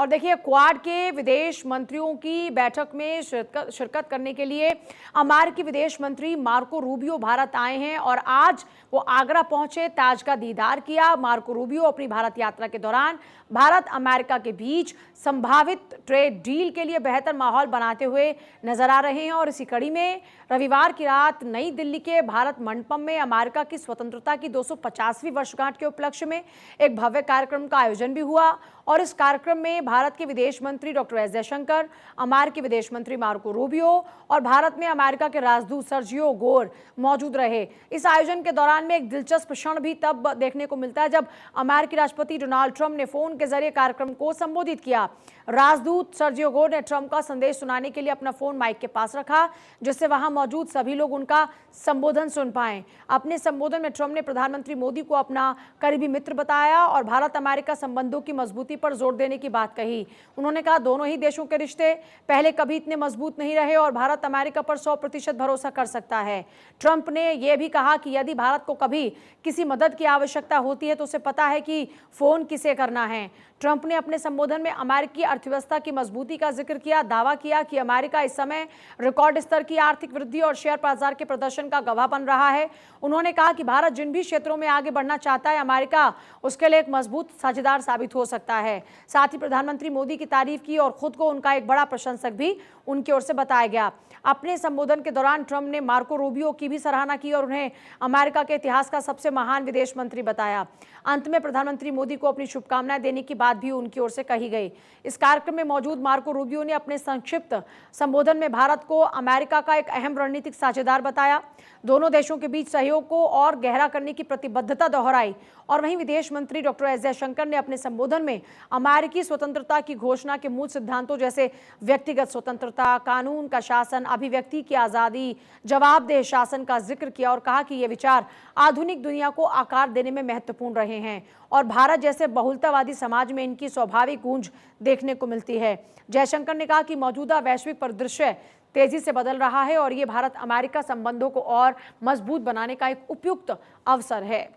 और देखिए, क्वाड के विदेश मंत्रियों की बैठक में शिरकत करने के लिए अमेरिकी विदेश मंत्री मार्को रूबियो भारत आए हैं और आज वो आगरा पहुंचे, ताज का दीदार किया। मार्को रूबियो अपनी भारत यात्रा के दौरान भारत अमेरिका के बीच संभावित ट्रेड डील के लिए बेहतर माहौल बनाते हुए नजर आ रहे हैं। और इसी कड़ी में रविवार की रात नई दिल्ली के भारत मंडपम में अमेरिका की स्वतंत्रता की 250वीं वर्षगांठ के उपलक्ष्य में एक भव्य कार्यक्रम का आयोजन भी हुआ। और इस कार्यक्रम में भारत के विदेश मंत्री डॉक्टर एस जयशंकर, अमेरिकी विदेश मंत्री मार्को रूबियो और भारत में अमेरिका के राजदूत सर्जियो गोर मौजूद रहे। इस आयोजन के दौरान में एक दिलचस्प क्षण भी तब देखने को मिलता है जब अमेरिकी राष्ट्रपति डोनाल्ड ट्रंप ने फोन के जरिए कार्यक्रम को संबोधित किया। राजदूत सर्जियो गोर ने ट्रंप का संदेश सुनाने के लिए अपना फोन माइक के पास रखा, जिससे वहां मौजूद सभी लोग उनका संबोधन सुन पाए। अपने संबोधन में ट्रंप ने प्रधानमंत्री मोदी को अपना करीबी मित्र बताया और भारत अमेरिका संबंधों की मजबूती पर जोर देने की बात कही। उन्होंने कहा, दोनों ही देशों के रिश्ते पहले कभी इतने मजबूत नहीं रहे और भारत अमेरिका पर 100% भरोसा कर सकता है। ट्रंप ने यह भी कहा कि यदि भारत को कभी किसी मदद की आवश्यकता होती है तो उसे पता है कि फोन किसे करना है। ट्रंप ने अपने संबोधन में अमेरिकी अर्थव्यवस्था की मजबूती का जिक्र किया, दावा किया कि अमेरिका इस समय रिकॉर्ड स्तर की आर्थिक वृद्धि और शेयर बाजार के प्रदर्शन का गवाह बन रहा है। उन्होंने कहा कि भारत जिन भी क्षेत्रों में आगे बढ़ना चाहता है, अमेरिका उसके लिए एक मजबूत साझेदार साबित हो सकता है। साथ ही प्रधानमंत्री मोदी की तारीफ की और खुद को उनका एक बड़ा प्रशंसक भी उनकी ओर से बताया गया। अपने संबोधन के दौरान ट्रंप ने मार्को रूबियो की भी सराहना की और उन्हें अमेरिका के इतिहास का सबसे महान विदेश मंत्री बताया। अंत में प्रधानमंत्री मोदी को अपनी शुभकामनाएं देने की बात भी उनकी ओर से कही गई। इस कार्यक्रम में मौजूद मार्को रूबियो ने अपने संक्षिप्त संबोधन में भारत को अमेरिका का एक अहम रणनीतिक साझेदार बताया, दोनों देशों के बीच सहयोग को और गहरा करने की प्रतिबद्धता दोहराई। और वहीं विदेश मंत्री डॉक्टर एस जयशंकर ने अपने संबोधन में अमेरिकी स्वतंत्रता की घोषणा के मूल सिद्धांतों जैसे व्यक्तिगत स्वतंत्रता, कानून का शासन, अभिव्यक्ति की आजादी, जवाबदेह शासन का जिक्र किया और कहा कि ये विचार आधुनिक दुनिया को आकार देने में महत्वपूर्ण रहे हैं और भारत जैसे बहुलतावादी समाज में इनकी स्वाभाविक गूंज देखने को मिलती है। जयशंकर ने कहा कि मौजूदा वैश्विक परिदृश्य तेजी से बदल रहा है और ये भारत अमेरिका संबंधों को और मजबूत बनाने का एक उपयुक्त अवसर है।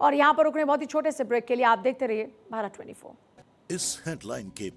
और यहां पर रुकने बहुत ही छोटे से ब्रेक के लिए आप देखते रहिए भारत 24। इस हेडलाइन के